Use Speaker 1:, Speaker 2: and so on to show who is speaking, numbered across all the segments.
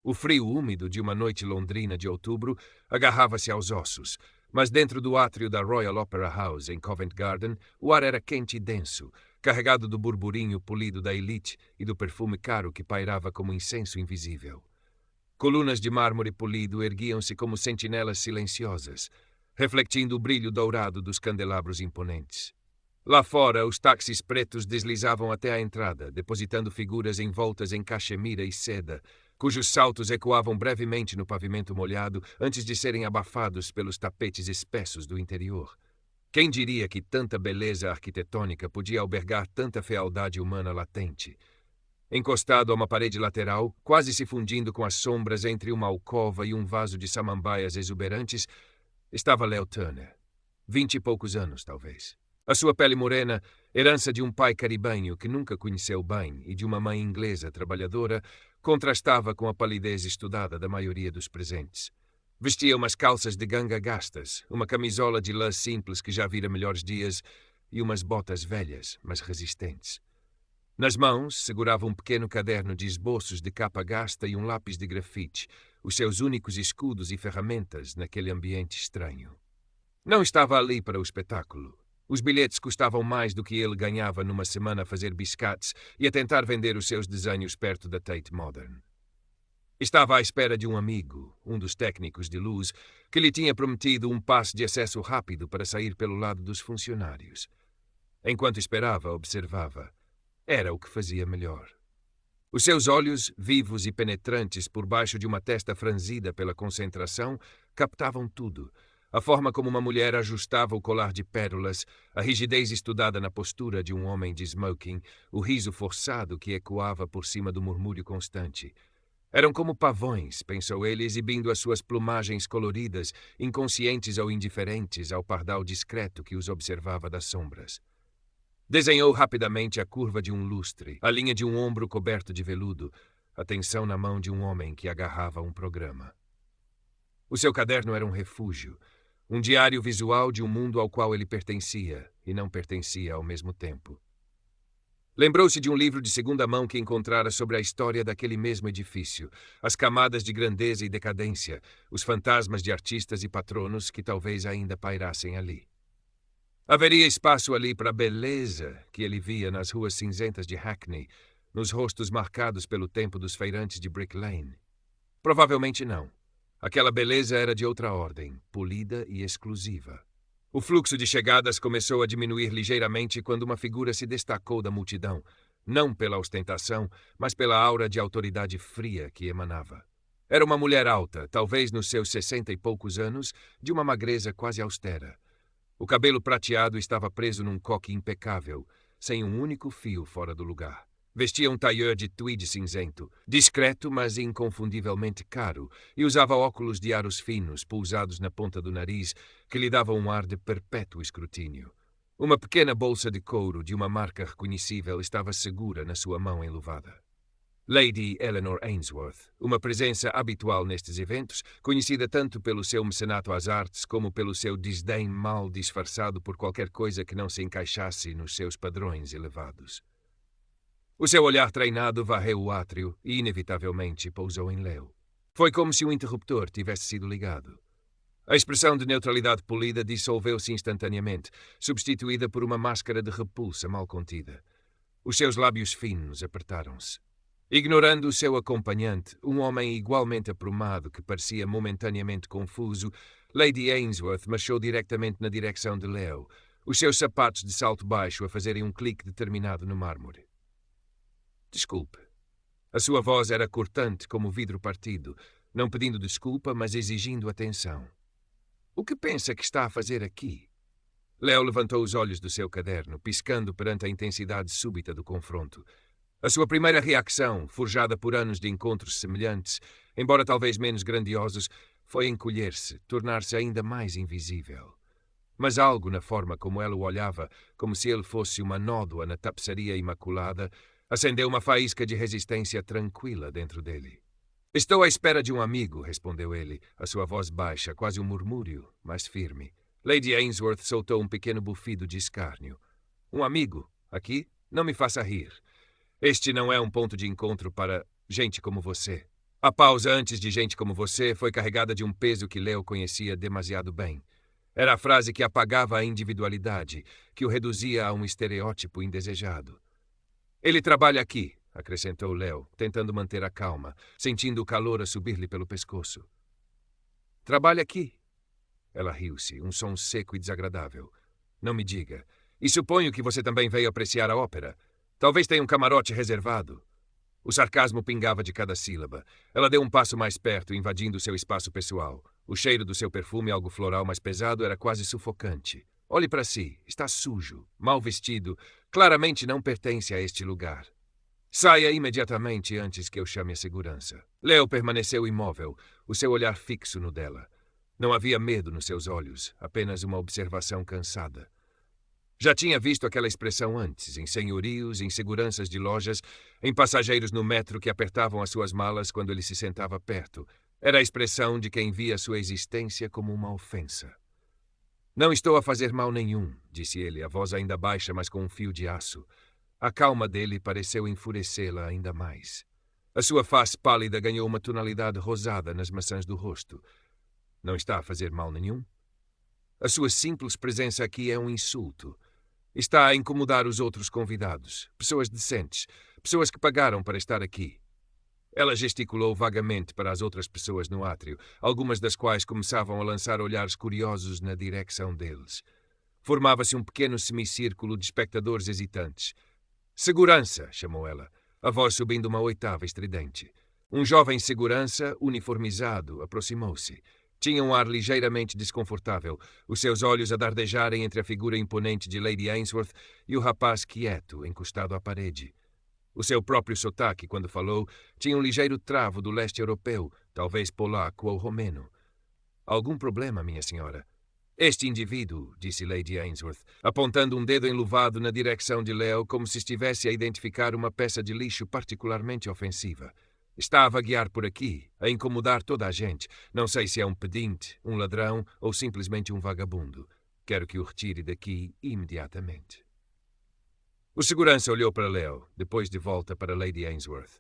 Speaker 1: O frio úmido de uma noite londrina de outubro agarrava-se aos ossos, mas dentro do átrio da Royal Opera House, em Covent Garden, o ar era quente e denso, carregado do burburinho polido da elite e do perfume caro que pairava como incenso invisível. Colunas de mármore polido erguiam-se como sentinelas silenciosas, refletindo o brilho dourado dos candelabros imponentes. Lá fora, os táxis pretos deslizavam até a entrada, depositando figuras envoltas em cachemira e seda, cujos saltos ecoavam brevemente no pavimento molhado antes de serem abafados pelos tapetes espessos do interior. Quem diria que tanta beleza arquitetônica podia albergar tanta fealdade humana latente? Encostado a uma parede lateral, quase se fundindo com as sombras entre uma alcova e um vaso de samambaias exuberantes, estava Leo Turner. 20 e poucos anos, talvez. A sua pele morena, herança de um pai caribenho que nunca conheceu bem e de uma mãe inglesa trabalhadora, contrastava com a palidez estudada da maioria dos presentes. Vestia umas calças de ganga gastas, uma camisola de lã simples que já vira melhores dias e umas botas velhas, mas resistentes. Nas mãos, segurava um pequeno caderno de esboços de capa gasta e um lápis de grafite, os seus únicos escudos e ferramentas naquele ambiente estranho. Não estava ali para o espetáculo. Os bilhetes custavam mais do que ele ganhava numa semana a fazer biscates e a tentar vender os seus desenhos perto da Tate Modern. Estava à espera de um amigo, um dos técnicos de luz, que lhe tinha prometido um passe de acesso rápido para sair pelo lado dos funcionários. Enquanto esperava, observava. Era o que fazia melhor. Os seus olhos, vivos e penetrantes por baixo de uma testa franzida pela concentração, captavam tudo. A forma como uma mulher ajustava o colar de pérolas, a rigidez estudada na postura de um homem de smoking, o riso forçado que ecoava por cima do murmúrio constante. Eram como pavões, pensou ele, exibindo as suas plumagens coloridas, inconscientes ou indiferentes ao pardal discreto que os observava das sombras. Desenhou rapidamente a curva de um lustre, a linha de um ombro coberto de veludo, a tensão na mão de um homem que agarrava um programa. O seu caderno era um refúgio, um diário visual de um mundo ao qual ele pertencia e não pertencia ao mesmo tempo. Lembrou-se de um livro de segunda mão que encontrara sobre a história daquele mesmo edifício, as camadas de grandeza e decadência, os fantasmas de artistas e patronos que talvez ainda pairassem ali. Haveria espaço ali para a beleza que ele via nas ruas cinzentas de Hackney, nos rostos marcados pelo tempo dos feirantes de Brick Lane? Provavelmente não. Aquela beleza era de outra ordem, polida e exclusiva. O fluxo de chegadas começou a diminuir ligeiramente quando uma figura se destacou da multidão, não pela ostentação, mas pela aura de autoridade fria que emanava. Era uma mulher alta, talvez nos seus 60 e poucos anos, de uma magreza quase austera. O cabelo prateado estava preso num coque impecável, sem um único fio fora do lugar. Vestia um tailleur de tweed cinzento, discreto mas inconfundivelmente caro, e usava óculos de aros finos, pousados na ponta do nariz, que lhe davam um ar de perpétuo escrutínio. Uma pequena bolsa de couro de uma marca reconhecível estava segura na sua mão enluvada. Lady Eleanor Ainsworth, uma presença habitual nestes eventos, conhecida tanto pelo seu mecenato às artes como pelo seu desdém mal disfarçado por qualquer coisa que não se encaixasse nos seus padrões elevados. O seu olhar treinado varreu o átrio e, inevitavelmente, pousou em Leo. Foi como se um interruptor tivesse sido ligado. A expressão de neutralidade polida dissolveu-se instantaneamente, substituída por uma máscara de repulsa mal contida. Os seus lábios finos apertaram-se. Ignorando o seu acompanhante, um homem igualmente aprumado que parecia momentaneamente confuso, Lady Ainsworth marchou diretamente na direção de Leo, os seus sapatos de salto baixo a fazerem um clique determinado no mármore. Desculpe. A sua voz era cortante como vidro partido, não pedindo desculpa, mas exigindo atenção. O que pensa que está a fazer aqui? Leo levantou os olhos do seu caderno, piscando perante a intensidade súbita do confronto. A sua primeira reação, forjada por anos de encontros semelhantes, embora talvez menos grandiosos, foi encolher-se, tornar-se ainda mais invisível. Mas algo na forma como ela o olhava, como se ele fosse uma nódoa na tapeçaria imaculada, acendeu uma faísca de resistência tranquila dentro dele. Estou à espera de um amigo, respondeu ele, a sua voz baixa, quase um murmúrio, mas firme. Lady Ainsworth soltou um pequeno bufido de escárnio. Um amigo? Aqui? Não me faça rir. Este não é um ponto de encontro para gente como você. A pausa antes de gente como você foi carregada de um peso que Leo conhecia demasiado bem. Era a frase que apagava a individualidade, que o reduzia a um estereótipo indesejado. Ele trabalha aqui, acrescentou Leo, tentando manter a calma, sentindo o calor a subir-lhe pelo pescoço. Trabalha aqui? Ela riu-se, um som seco e desagradável. Não me diga. E suponho que você também veio apreciar a ópera. Talvez tenha um camarote reservado. O sarcasmo pingava de cada sílaba. Ela deu um passo mais perto, invadindo seu espaço pessoal. O cheiro do seu perfume, algo floral mais pesado, era quase sufocante. Olhe para si. Está sujo, mal vestido. Claramente não pertence a este lugar. Saia imediatamente antes que eu chame a segurança. Leo permaneceu imóvel, o seu olhar fixo no dela. Não havia medo nos seus olhos, apenas uma observação cansada. Já tinha visto aquela expressão antes, em senhorios, em seguranças de lojas, em passageiros no metro que apertavam as suas malas quando ele se sentava perto. Era a expressão de quem via sua existência como uma ofensa. Não estou a fazer mal nenhum, disse ele, a voz ainda baixa, mas com um fio de aço. A calma dele pareceu enfurecê-la ainda mais. A sua face pálida ganhou uma tonalidade rosada nas maçãs do rosto. Não está a fazer mal nenhum? A sua simples presença aqui é um insulto. Está a incomodar os outros convidados, pessoas decentes, pessoas que pagaram para estar aqui. Ela gesticulou vagamente para as outras pessoas no átrio, algumas das quais começavam a lançar olhares curiosos na direção deles. Formava-se um pequeno semicírculo de espectadores hesitantes. Segurança, chamou ela, a voz subindo uma oitava estridente. Um jovem segurança, uniformizado, aproximou-se. Tinha um ar ligeiramente desconfortável, os seus olhos a dardejarem entre a figura imponente de Lady Ainsworth e o rapaz quieto, encostado à parede. O seu próprio sotaque, quando falou, tinha um ligeiro travo do leste europeu, talvez polaco ou romeno. Algum problema, minha senhora? Este indivíduo, disse Lady Ainsworth, apontando um dedo enluvado na direção de Leo como se estivesse a identificar uma peça de lixo particularmente ofensiva. Está a vaguear por aqui, a incomodar toda a gente. Não sei se é um pedinte, um ladrão ou simplesmente um vagabundo. Quero que o retire daqui imediatamente. O segurança olhou para Leo, depois de volta para Lady Ainsworth.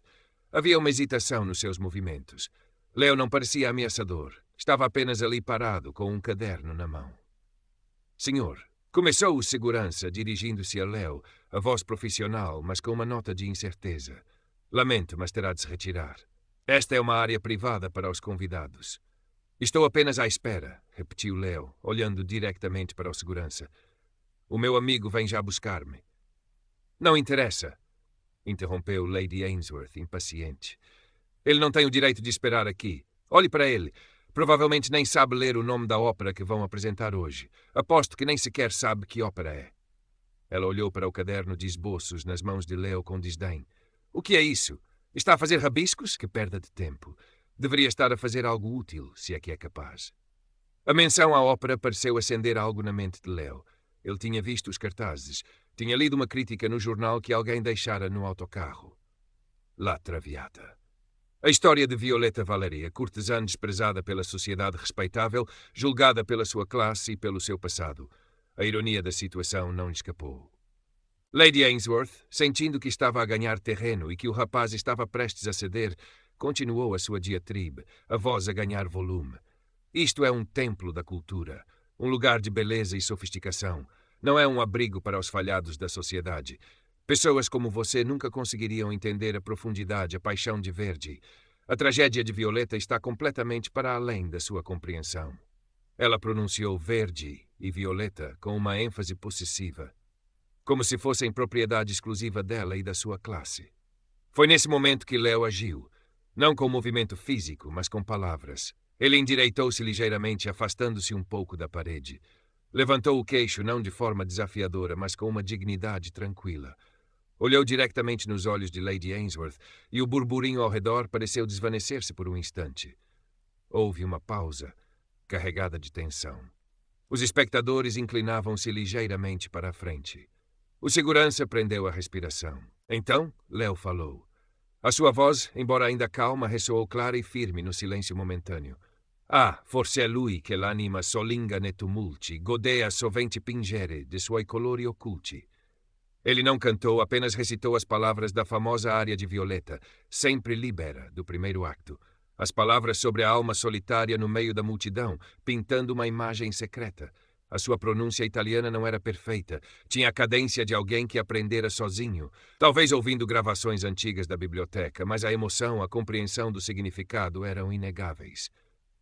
Speaker 1: Havia uma hesitação nos seus movimentos. Leo não parecia ameaçador. Estava apenas ali parado, com um caderno na mão. Senhor, começou o segurança, dirigindo-se a Leo, a voz profissional, mas com uma nota de incerteza. Lamento, mas terá de se retirar. Esta é uma área privada para os convidados. Estou apenas à espera, repetiu Leo, olhando diretamente para o segurança. O meu amigo vem já buscar-me. Não interessa, interrompeu Lady Ainsworth, impaciente. Ele não tem o direito de esperar aqui. Olhe para ele. Provavelmente nem sabe ler o nome da ópera que vão apresentar hoje. Aposto que nem sequer sabe que ópera é. Ela olhou para o caderno de esboços nas mãos de Leo com desdém. O que é isso? Está a fazer rabiscos? Que perda de tempo. Deveria estar a fazer algo útil, se é que é capaz. A menção à ópera pareceu acender algo na mente de Leo. Ele tinha visto os cartazes. Tinha lido uma crítica no jornal que alguém deixara no autocarro. La Traviata. A história de Violeta Valeria, cortesã desprezada pela sociedade respeitável, julgada pela sua classe e pelo seu passado. A ironia da situação não lhe escapou. Lady Ainsworth, sentindo que estava a ganhar terreno e que o rapaz estava prestes a ceder, continuou a sua diatribe, a voz a ganhar volume. Isto é um templo da cultura, um lugar de beleza e sofisticação. Não é um abrigo para os falhados da sociedade. Pessoas como você nunca conseguiriam entender a profundidade, a paixão de Verdi. A tragédia de Violeta está completamente para além da sua compreensão. Ela pronunciou Verdi e Violeta com uma ênfase possessiva, como se fossem propriedade exclusiva dela e da sua classe. Foi nesse momento que Leo agiu, não com movimento físico, mas com palavras. Ele endireitou-se ligeiramente, afastando-se um pouco da parede. Levantou o queixo não de forma desafiadora, mas com uma dignidade tranquila. Olhou diretamente nos olhos de Lady Ainsworth e o burburinho ao redor pareceu desvanecer-se por um instante. Houve uma pausa, carregada de tensão. Os espectadores inclinavam-se ligeiramente para a frente. O segurança prendeu a respiração. Então, Leo falou. A sua voz, embora ainda calma, ressoou clara e firme no silêncio momentâneo. Ah, forse è lui che l'anima solinga ne tumulti, godea sovente pingere de suoi colori occulti. Ele não cantou, apenas recitou as palavras da famosa área de Violeta, sempre libera, do primeiro acto. As palavras sobre a alma solitária no meio da multidão, pintando uma imagem secreta. A sua pronúncia italiana não era perfeita. Tinha a cadência de alguém que aprendera sozinho, talvez ouvindo gravações antigas da biblioteca, mas a emoção, a compreensão do significado eram inegáveis.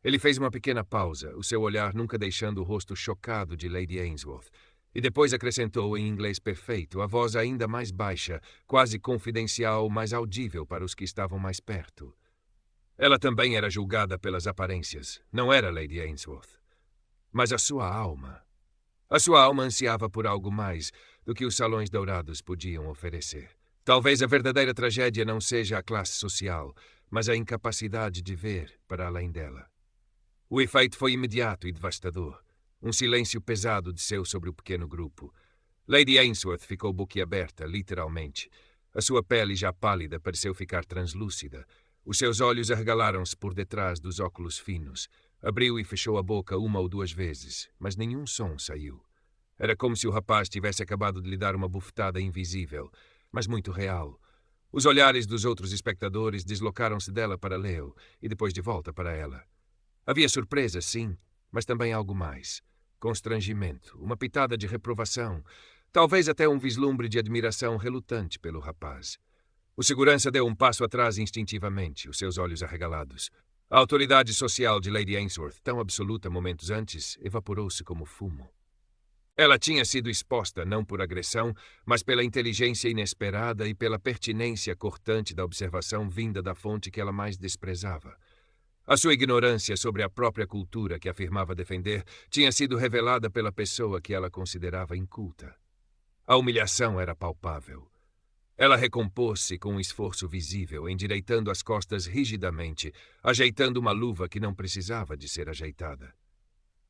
Speaker 1: Ele fez uma pequena pausa, o seu olhar nunca deixando o rosto chocado de Lady Ainsworth, e depois acrescentou em inglês perfeito, a voz ainda mais baixa, quase confidencial, mas audível para os que estavam mais perto. Ela também era julgada pelas aparências. Não era Lady Ainsworth. Mas a sua alma. A sua alma ansiava por algo mais do que os salões dourados podiam oferecer. Talvez a verdadeira tragédia não seja a classe social, mas a incapacidade de ver para além dela. O efeito foi imediato e devastador. Um silêncio pesado desceu sobre o pequeno grupo. Lady Ainsworth ficou boquiaberta, literalmente. A sua pele já pálida pareceu ficar translúcida. Os seus olhos arregalaram-se por detrás dos óculos finos. Abriu e fechou a boca uma ou duas vezes, mas nenhum som saiu. Era como se o rapaz tivesse acabado de lhe dar uma bufetada invisível, mas muito real. Os olhares dos outros espectadores deslocaram-se dela para Leo e depois de volta para ela. Havia surpresa, sim, mas também algo mais. Constrangimento, uma pitada de reprovação, talvez até um vislumbre de admiração relutante pelo rapaz. O segurança deu um passo atrás instintivamente, os seus olhos arregalados. A autoridade social de Lady Ainsworth, tão absoluta momentos antes, evaporou-se como fumo. Ela tinha sido exposta não por agressão, mas pela inteligência inesperada e pela pertinência cortante da observação vinda da fonte que ela mais desprezava. A sua ignorância sobre a própria cultura que afirmava defender tinha sido revelada pela pessoa que ela considerava inculta. A humilhação era palpável. Ela recompôs-se com um esforço visível, endireitando as costas rigidamente, ajeitando uma luva que não precisava de ser ajeitada.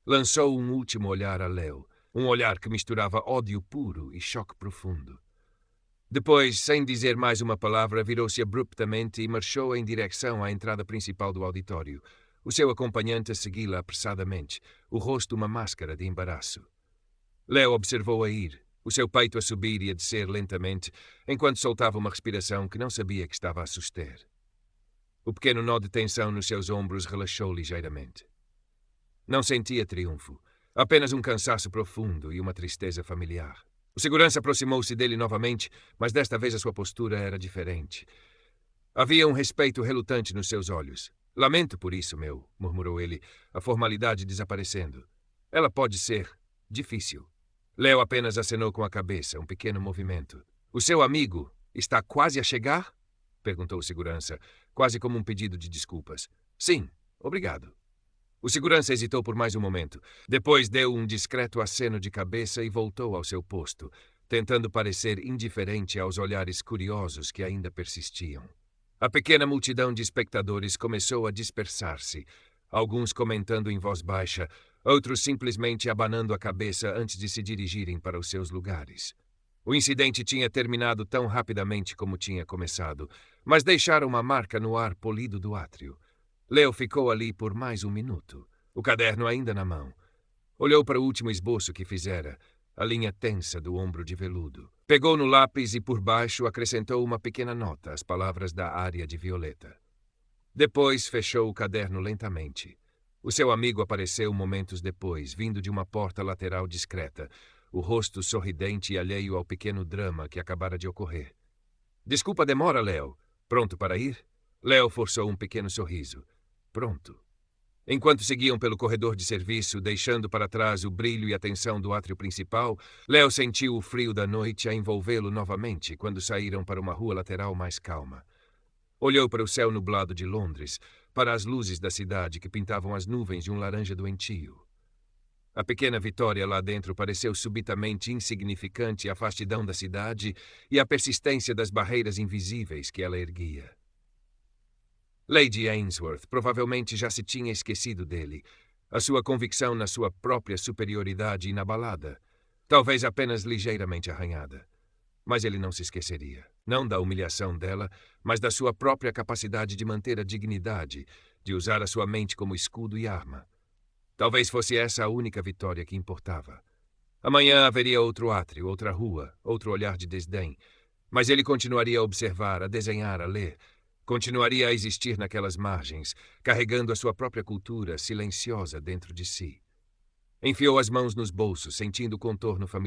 Speaker 1: Lançou um último olhar a Leo, um olhar que misturava ódio puro e choque profundo. Depois, sem dizer mais uma palavra, virou-se abruptamente e marchou em direção à entrada principal do auditório. O seu acompanhante a segui-la apressadamente, o rosto uma máscara de embaraço. Leo observou-a ir, o seu peito a subir e a descer lentamente, enquanto soltava uma respiração que não sabia que estava a suster. O pequeno nó de tensão nos seus ombros relaxou ligeiramente. Não sentia triunfo, apenas um cansaço profundo e uma tristeza familiar. O segurança aproximou-se dele novamente, mas desta vez a sua postura era diferente. Havia um respeito relutante nos seus olhos. Lamento por isso, murmurou ele, a formalidade desaparecendo. Ela pode ser difícil. Leo apenas acenou com a cabeça, um pequeno movimento. O seu amigo está quase a chegar? Perguntou o segurança, quase como um pedido de desculpas. Sim, obrigado. O segurança hesitou por mais um momento. Depois deu um discreto aceno de cabeça e voltou ao seu posto, tentando parecer indiferente aos olhares curiosos que ainda persistiam. A pequena multidão de espectadores começou a dispersar-se, alguns comentando em voz baixa, outros simplesmente abanando a cabeça antes de se dirigirem para os seus lugares. O incidente tinha terminado tão rapidamente como tinha começado, mas deixara uma marca no ar polido do átrio. Leo ficou ali por mais um minuto, o caderno ainda na mão. Olhou para o último esboço que fizera, a linha tensa do ombro de veludo. Pegou no lápis e por baixo acrescentou uma pequena nota, as palavras da área de Violeta. Depois fechou o caderno lentamente. O seu amigo apareceu momentos depois, vindo de uma porta lateral discreta, o rosto sorridente e alheio ao pequeno drama que acabara de ocorrer. Desculpa a demora, Leo. Pronto para ir? Leo forçou um pequeno sorriso. Pronto. Enquanto seguiam pelo corredor de serviço, deixando para trás o brilho e a tensão do átrio principal, Leo sentiu o frio da noite a envolvê-lo novamente quando saíram para uma rua lateral mais calma. Olhou para o céu nublado de Londres, para as luzes da cidade que pintavam as nuvens de um laranja doentio. A pequena vitória lá dentro pareceu subitamente insignificante à vastidão da cidade e à persistência das barreiras invisíveis que ela erguia. Lady Ainsworth provavelmente já se tinha esquecido dele, a sua convicção na sua própria superioridade inabalada, talvez apenas ligeiramente arranhada. Mas ele não se esqueceria, não da humilhação dela, mas da sua própria capacidade de manter a dignidade, de usar a sua mente como escudo e arma. Talvez fosse essa a única vitória que importava. Amanhã haveria outro átrio, outra rua, outro olhar de desdém, mas ele continuaria a observar, a desenhar, a ler. Continuaria a existir naquelas margens, carregando a sua própria cultura silenciosa dentro de si. Enfiou as mãos nos bolsos, sentindo o contorno familiar